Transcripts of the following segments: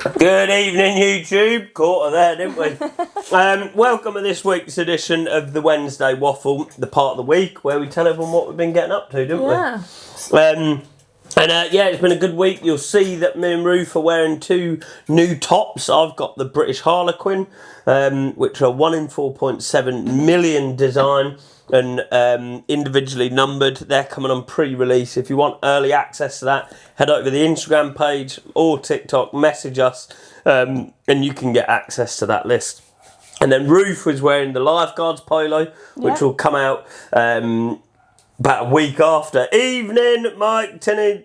Good evening, YouTube. Caught her there, didn't we? Welcome to this week's edition of the Wednesday Waffle, the part of the week where we tell everyone what we've been getting up to, didn't we? Yeah, it's been a good week. You'll see that me and Ruth are wearing two new tops. I've got the British Harlequin, which are 1 in 4.7 million design and individually numbered. They're coming on pre-release. If you want early access to that, head over to the Instagram page or TikTok, message us, and you can get access to that list. And then Ruth was wearing the Lifeguards polo, which will come out about a week after. Evening, Mike Tinian.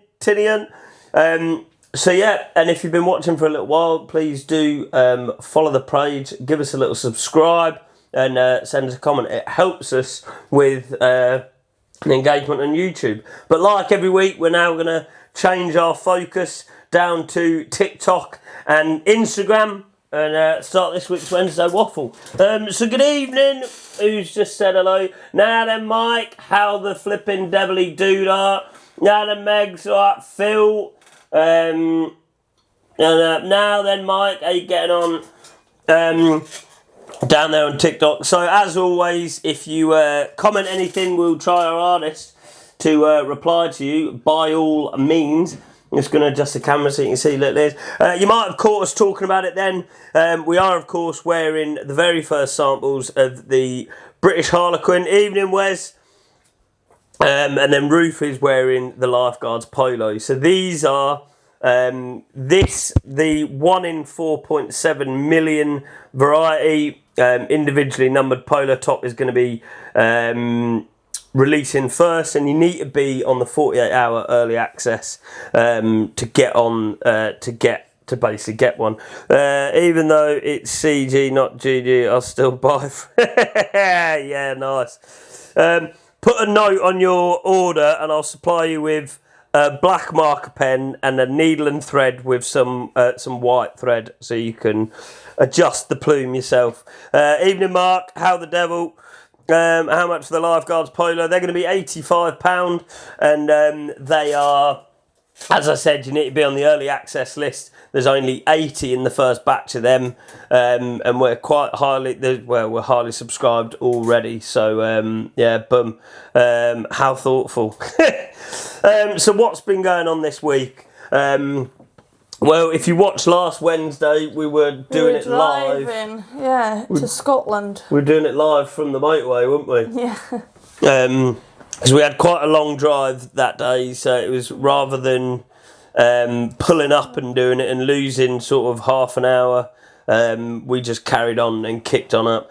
So yeah, and if you've been watching for a little while, please do follow the page, give us a little subscribe, and send us a comment. It helps us with an engagement on YouTube. But like every week, we're now going to change our focus down to TikTok and Instagram and start this week's Wednesday Waffle. So good evening. Who's just said hello? Now then, Mike, how the flipping devilly dude are. Now then, Megs, alright, Phil. And now then, Mike, how you getting on? Down there on TikTok. So as always, if you comment anything, we'll try our hardest to reply to you by all means. I'm just going to adjust the camera so you can see. Look, there's. You might have caught us talking about it then. We are, of course, wearing the very first samples of the British Harlequin. Evening, Wes. And then Ruth is wearing the Lifeguards polo. So these are the 1 in 4.7 million variety individually numbered polo top is going to be releasing first, and you need to be on the 48-hour early access to get on to basically get one. Even though it's CG, not GG, I'll still buy. Yeah, nice. Put a note on your order, and I'll supply you with a black marker pen and a needle and thread with some white thread, so you can adjust the plume yourself. Evening, Mark. How the devil? How much for the Lifeguards polo? They're going to be £85, and they are, as I said, you need to be on the early access list. There's only 80 in the first batch of them, and we're quite we're highly subscribed already. So yeah, boom. How thoughtful. So what's been going on this week? Well, if you watched last Wednesday, we were doing it live. Yeah, to Scotland. We were doing it live from the motorway, weren't we? Yeah. Because we had quite a long drive that day, so it was rather than pulling up and doing it and losing sort of half an hour, we just carried on and kicked on up.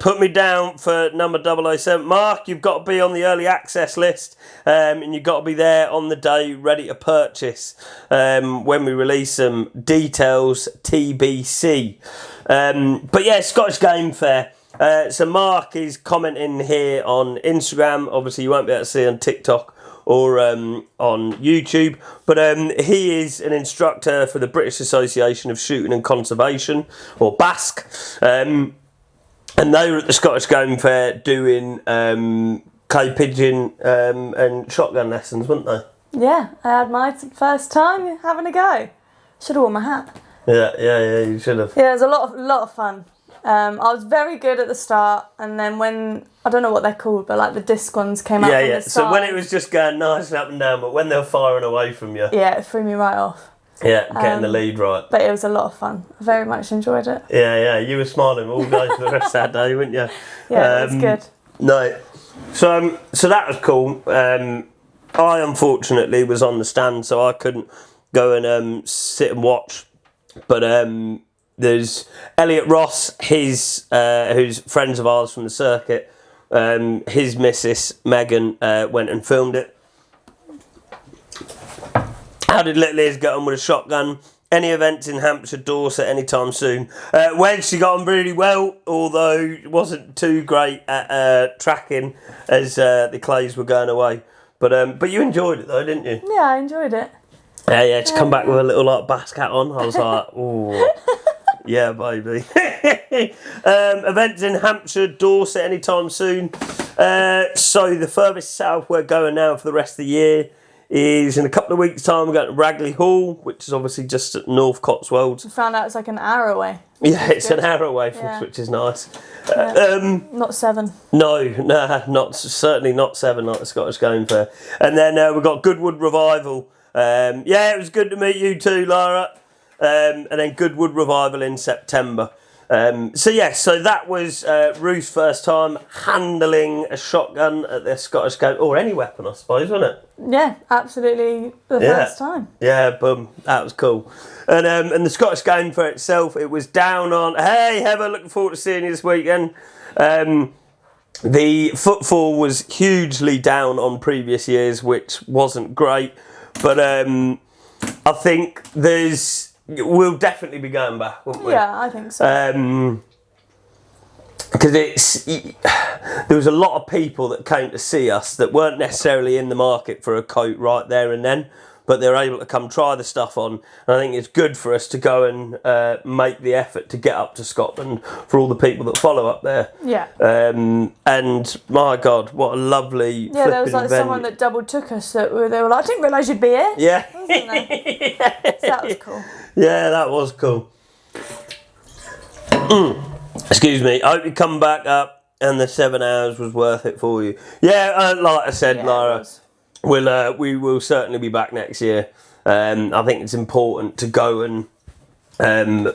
Put me down for number 007. Mark, you've got to be on the early access list, and you've got to be there on the day ready to purchase when we release them. Details TBC. But yeah, Scottish Game Fair. So Mark is commenting here on Instagram. Obviously you won't be able to see on TikTok or on YouTube, but he is an instructor for the British Association of Shooting and Conservation, or BASC, and they were at the Scottish Game Fair doing clay pigeon and shotgun lessons, weren't they? Yeah, I had my first time having a go. Should have worn my hat. Yeah, you should have. Yeah, it was a lot of fun. I was very good at the start, and then when, I don't know what they're called, but like the disc ones came out from the side. So when it was just going nice and up and down, but when they were firing away from you. Yeah, it threw me right off. Yeah, getting the lead right. But it was a lot of fun. I very much enjoyed it. Yeah, you were smiling all day for the rest of that day, weren't you? Yeah, it was good. No. So that was cool. I unfortunately was on the stand, so I couldn't go and sit and watch. But there's Elliot Ross, who's friends of ours from the circuit. His missus, Megan, went and filmed it. How did Little Liz get on with a shotgun? Any events in Hampshire, Dorset anytime soon? Wedge, she got on really well, although it wasn't too great at tracking as the clays were going away. But you enjoyed it though, didn't you? Yeah, I enjoyed it. Yeah, to come back with a little like BASC hat on, I was like, oh, yeah, baby. Events in Hampshire, Dorset anytime soon. So the furthest south we're going now for the rest of the year is in a couple of weeks' time. We're going to Ragley Hall, which is obviously just at North Cotswolds. I found out it's like an hour away. Yeah, it's an hour away from us, which is nice. Not 7. No, certainly not 7 like the Scottish Game Fair. And then we've got Goodwood Revival. It was good to meet you too, Lara. And then Goodwood Revival in September. So that was Ruth's first time handling a shotgun at the Scottish Game, or any weapon, I suppose, wasn't it? Yeah, absolutely the first time. Yeah, boom, that was cool. And the Scottish Game Fair itself, it was down on. Hey, Heather, looking forward to seeing you this weekend. The footfall was hugely down on previous years, which wasn't great, but I think we'll definitely be going back, won't we? Yeah, I think so. Because there was a lot of people that came to see us that weren't necessarily in the market for a coat right there and then, but they were able to come try the stuff on. And I think it's good for us to go and make the effort to get up to Scotland for all the people that follow up there. Yeah. And my God, what a lovely there was like venue. someone that double took us. They were like, I didn't realise you'd be here. Yeah. Wasn't they? So that was cool. Yeah, that was cool. Excuse me. I hope you come back up and the 7 hours was worth it for you. Yeah, like I said, Lara, we will certainly be back next year. I think it's important to go and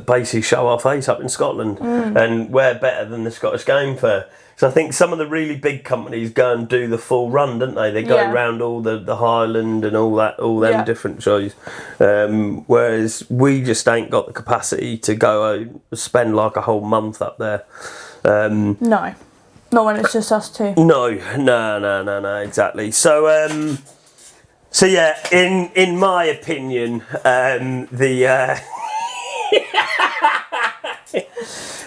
basically show our face up in Scotland. And we're better than the Scottish Game Fair. So I think some of the really big companies go and do the full run, don't they? They go around all the Highland and all them different shows. Whereas we just ain't got the capacity to go spend like a whole month up there. No, not when it's just us two. No, exactly. So yeah, in my opinion,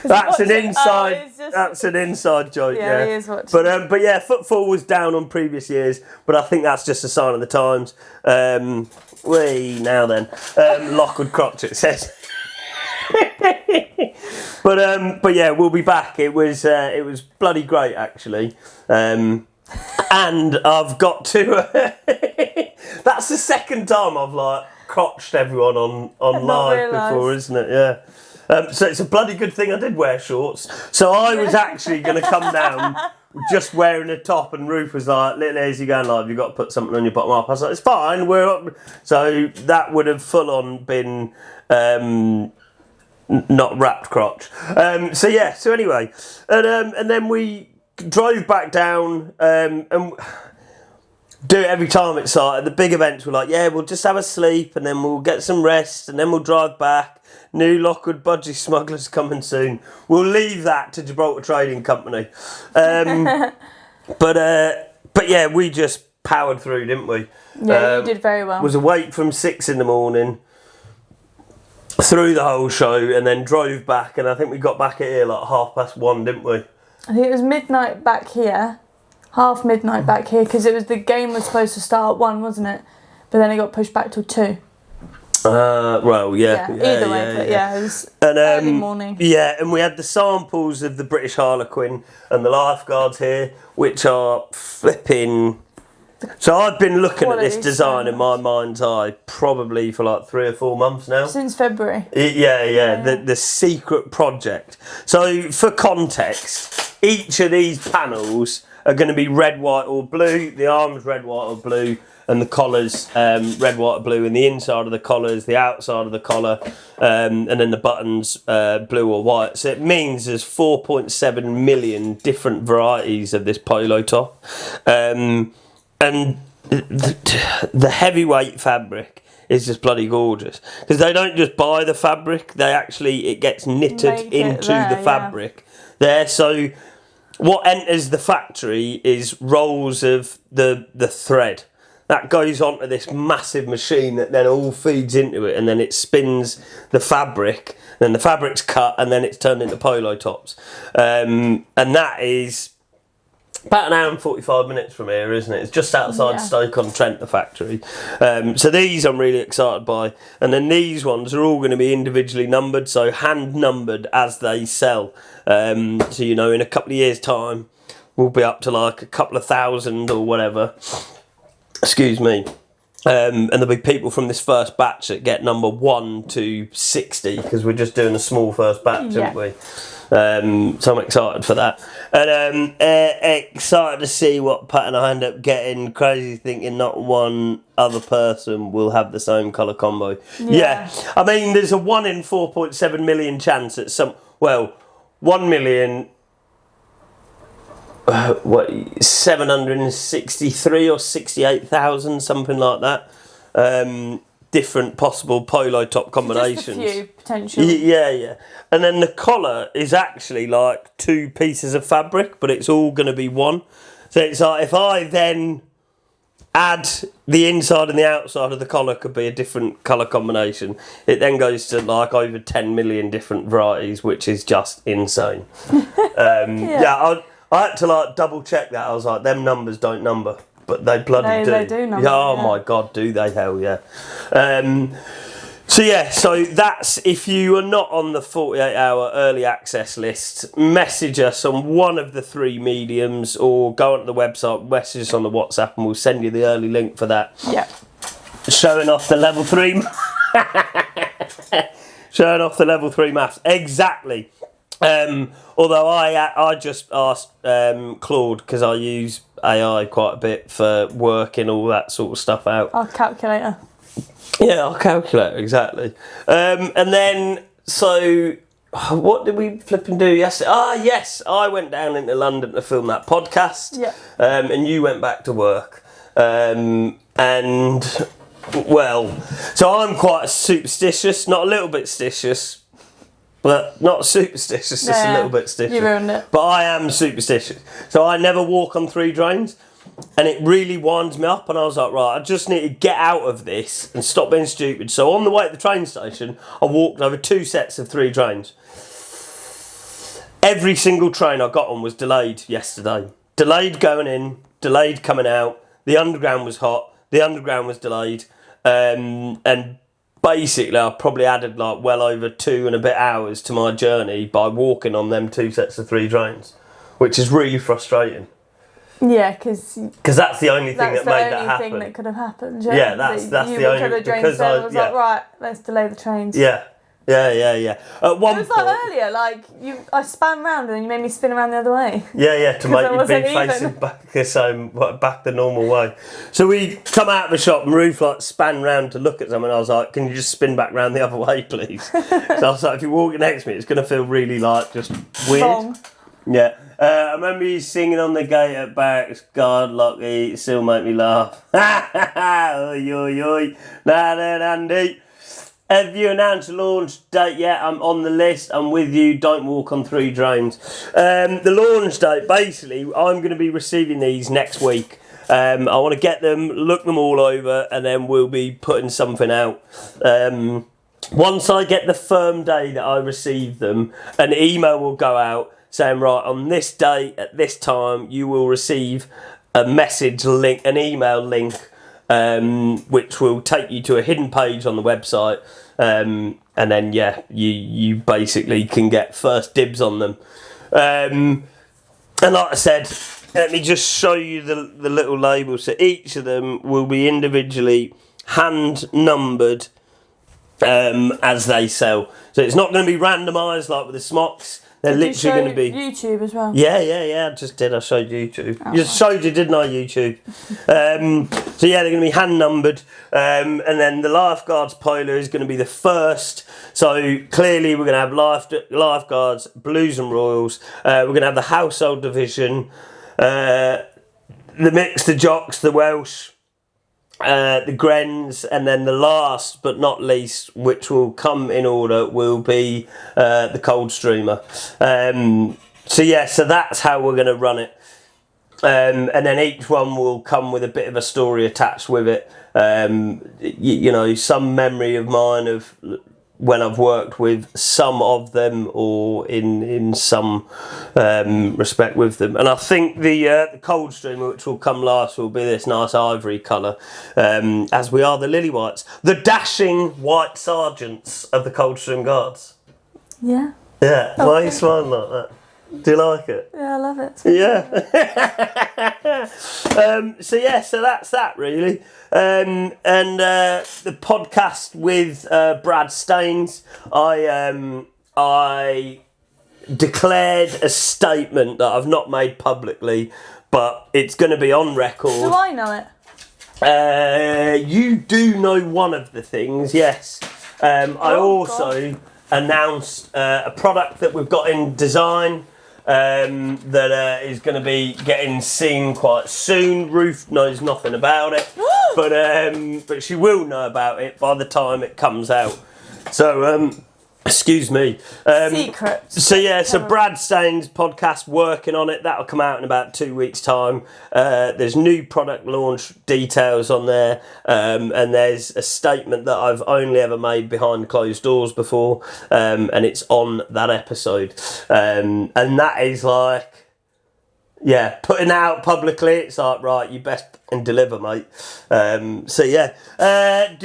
That's an inside. That's an inside joke. Yeah, he is watching. But yeah, footfall was down on previous years, but I think that's just a sign of the times. Lockwood crotch, it says. But yeah, we'll be back. It was bloody great actually. And I've got to. That's the second time I've like crotched everyone on live before, isn't it? Yeah. So it's a bloody good thing I did wear shorts. So I was actually going to come down just wearing a top, and Ruth was like, "Little as you going live, you've got to put something on your bottom half." I was like, "It's fine, we're up." So that would have full on been not wrapped crotch. So anyway, and then we drove back down and do it every time. It's like at the big events, we're like, yeah, we'll just have a sleep and then we'll get some rest and then we'll drive back. New Lockwood Budgie Smugglers coming soon. We'll leave that to Gibraltar Trading Company. But yeah, we just powered through, didn't we? Yeah, you did very well. Was awake from 6 a.m, through the whole show, and then drove back, and I think we got back at here like 1:30, didn't we? I think it was midnight back here, half midnight back here, because the game was supposed to start at 1, wasn't it? But then it got pushed back till 2. Either way, it was early morning. Yeah, and we had the samples of the British Harlequin and the lifeguards here, which are flipping. So I've been looking at this design in my mind's eye probably for like 3 or 4 months now. Since February. Yeah. The secret project. So for context, each of these panels are going to be red, white or blue. The arms red, white or blue. And the collars, red, white, or blue, and the inside of the collars, the outside of the collar, and then the buttons, blue or white. So it means there's 4.7 million different varieties of this polo top. And the heavyweight fabric is just bloody gorgeous. Because they don't just buy the fabric, it gets knitted into the fabric there. So what enters the factory is rolls of the thread. That goes onto this massive machine that then all feeds into it, and then it spins the fabric, and then the fabric's cut, and then it's turned into polo tops. And that is about an hour and 45 minutes from here, isn't it? It's just outside Stoke-on-Trent, the factory. So these I'm really excited by. And then these ones are all going to be individually numbered, so hand numbered as they sell. So, in a couple of years' time, we'll be up to like a couple of thousand or whatever. Excuse me. And there'll be people from this first batch that get number 1 to 60 because we're just doing a small first batch, aren't we? So I'm excited for that. And excited to see what pattern I end up getting. Crazy thinking not one other person will have the same colour combo. Yeah. I mean, there's a 1 in 4.7 million chance that 1 million... 763 or 68,000, something like that. Different possible polo top combinations. Just a few potential. Yeah. And then the collar is actually like 2 pieces of fabric, but it's all going to be one. So it's like if I then add the inside and the outside of the collar could be a different colour combination. It then goes to like over 10 million different varieties, which is just insane. I had to like double check that. I was like, them numbers don't number, but they bloody do. They do number. Oh my God, do they? Hell yeah. So that's, if you are not on the 48-hour early access list, message us on one of the 3 mediums or go onto the website, message us on the WhatsApp and we'll send you the early link for that. Yeah. Showing off the level 3. Showing off the level 3 maths. Exactly. Although I just asked Claude, because I use AI quite a bit for working all that sort of stuff out. Our calculator. Yeah, our calculator, exactly. And then, so what did we flipping do yesterday? Yes, I went down into London to film that podcast. Yeah. And you went back to work. So I'm quite superstitious, not a little bit stitious. But not superstitious, just a little bit stitious. You ruined it. But I am superstitious. So I never walk on 3 drains. And it really winds me up. And I was like, right, I just need to get out of this and stop being stupid. So on the way to the train station, I walked over 2 sets of 3 drains. Every single train I got on was delayed yesterday. Delayed going in, delayed coming out. The underground was hot. The underground was delayed. And basically, I probably added like well over 2 and a bit hours to my journey by walking on them 2 sets of 3 drains, which is really frustrating. Yeah, because that's the only thing that made that happen. That's the only thing that could have happened. Yeah, that's the only because I was like, right, let's delay the trains. Yeah. At one it was point, like earlier, I span round and you made me spin around the other way. Yeah, to make you be facing back the normal way. So we come out of the shop and Ruth span round to look at them and I was like, can you just spin back round the other way, please? So I was like, if you're walking next to me, it's going to feel really just weird. Wrong. Yeah. I remember you singing on the gate at BASC, God, Lockie, still make me laugh. Oi, oi, oi. Andy. Have you announced the launch date yet? I'm on the list. I'm with you. Don't walk on 3 drains. The launch date, basically, I'm going to be receiving these next week. I want to get them, look them all over, and then we'll be putting something out. Once I get the firm day that I receive them, an email will go out saying, right, on this date, at this time, you will receive a message link, an email link, which will take you to a hidden page on the website. And then, you basically can get first dibs on them. And like I said, let me just show you the little labels. So each of them will be individually hand numbered as they sell. So it's not going to be randomised like with the smocks. They're literally going to be YouTube as well. Yeah. I just did. I showed YouTube. Showed you, didn't I? YouTube. They're going to be hand numbered, and then the lifeguards polo is going to be the first. So clearly, we're going to have lifeguards, blues and royals. We're going to have the household division, the mix, the jocks, the Welsh. The Grens, and then the last but not least, which will come in order, will be the cold streamer. So that's how we're going to run it. And then each one will come with a bit of a story attached with it. Some memory of mine of when I've worked with some of them or in some respect with them. And I think the cold streamer, which will come last, will be this nice ivory colour, as we are the lily whites, the dashing white sergeants of the Coldstream Guards. Yeah. Yeah, why are you smiling like that? Do you like it? Yeah, I love it. Yeah. So that's that really. And the podcast with Brad Staines, I declared a statement that I've not made publicly, but it's going to be on record. Do I know it? You do know one of the things, yes. I also announced a product that we've got in design that is going to be getting seen quite soon. Ruth knows nothing about it, but she will know about it by the time it comes out. So, excuse me. Secrets. So Brad Staines' podcast, working on it. That'll come out in about 2 weeks' time. There's new product launch details on there, and there's a statement that I've only ever made behind closed doors before, and it's on that episode. And that is like, putting out publicly, it's like, right, you best and deliver, mate. Do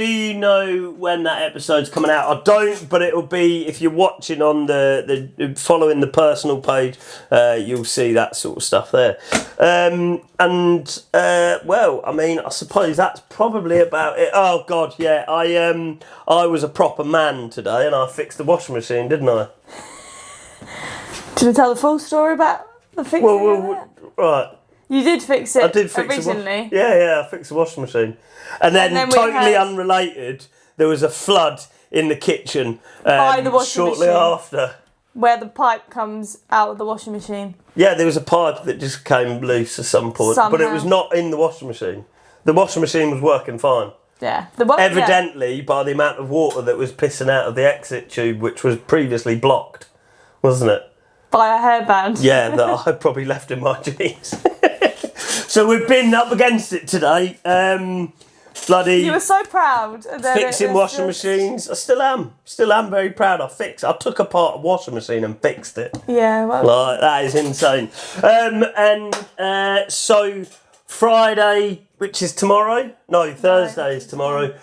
you know when that episode's coming out? I don't, but it'll be, if you're watching on the following the personal page, you'll see that sort of stuff there. I suppose that's probably about it. Oh God, yeah, I was a proper man today, and I fixed the washing machine, didn't I? Did I tell the full story about the fixing of it? Right. You did fix it. I did fix originally. I fixed the washing machine, and then totally unrelated, there was a flood in the kitchen by the washing shortly machine, after, where the pipe comes out of the washing machine. Yeah, there was a pipe that just came loose at some point, but it was not in the washing machine. The washing machine was working fine. Yeah. Evidently, by the amount of water that was pissing out of the exit tube, which was previously blocked, wasn't it? By a hairband. Yeah, that I probably left in my jeans. So we've been up against it today. You were so proud. Fixing washing machines. I still am very proud. I took apart a washing machine and fixed it. Yeah, well. Like, that is insane. So Friday, which is tomorrow? No, Thursday is tomorrow.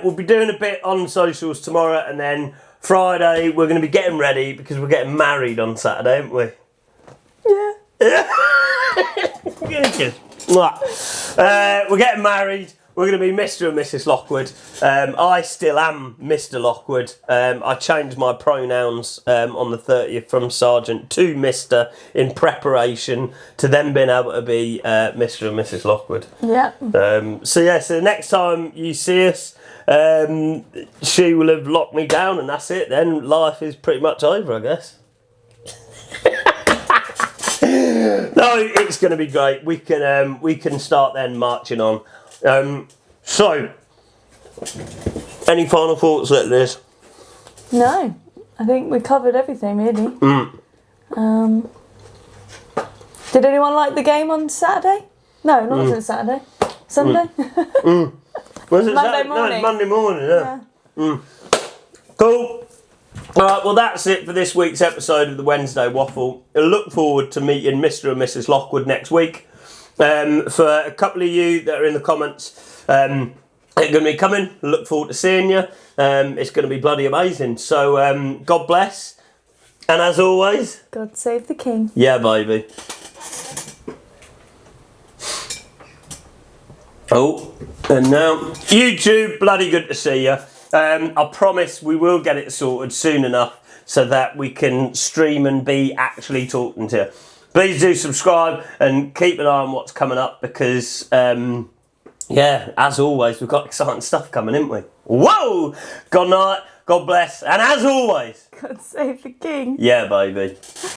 We'll be doing a bit on socials tomorrow, and then Friday we're going to be getting ready because we're getting married on Saturday, aren't we? Yeah. Good. We're getting married. We're going to be Mr. and Mrs. Lockwood. I still am Mr. Lockwood. I changed my pronouns on the 30th from Sergeant to Mr. in preparation to them being able to be Mr. and Mrs. Lockwood. Yeah. So next time you see us, she will have locked me down, and that's it. Then life is pretty much over, I guess. No, it's going to be great. We can start then marching on. So, any final thoughts at this? No, I think we covered everything really. Did anyone like the game on Saturday? No, not on Saturday. Sunday? Was it Monday morning. No, Monday morning, yeah. Cool. Alright, well that's it for this week's episode of the Wednesday Waffle. I look forward to meeting Mr. and Mrs. Lockwood next week. For a couple of you that are in the comments, are going to be coming. Look forward to seeing you. It's going to be bloody amazing. So, God bless. And as always, God save the king. Yeah, baby. Oh, and now, YouTube, bloody good to see you. I promise we will get it sorted soon enough so that we can stream and be actually talking to you. Please do subscribe and keep an eye on what's coming up because, as always, we've got exciting stuff coming, haven't we? Whoa! Good night, God bless, and as always, God save the king. Yeah, baby.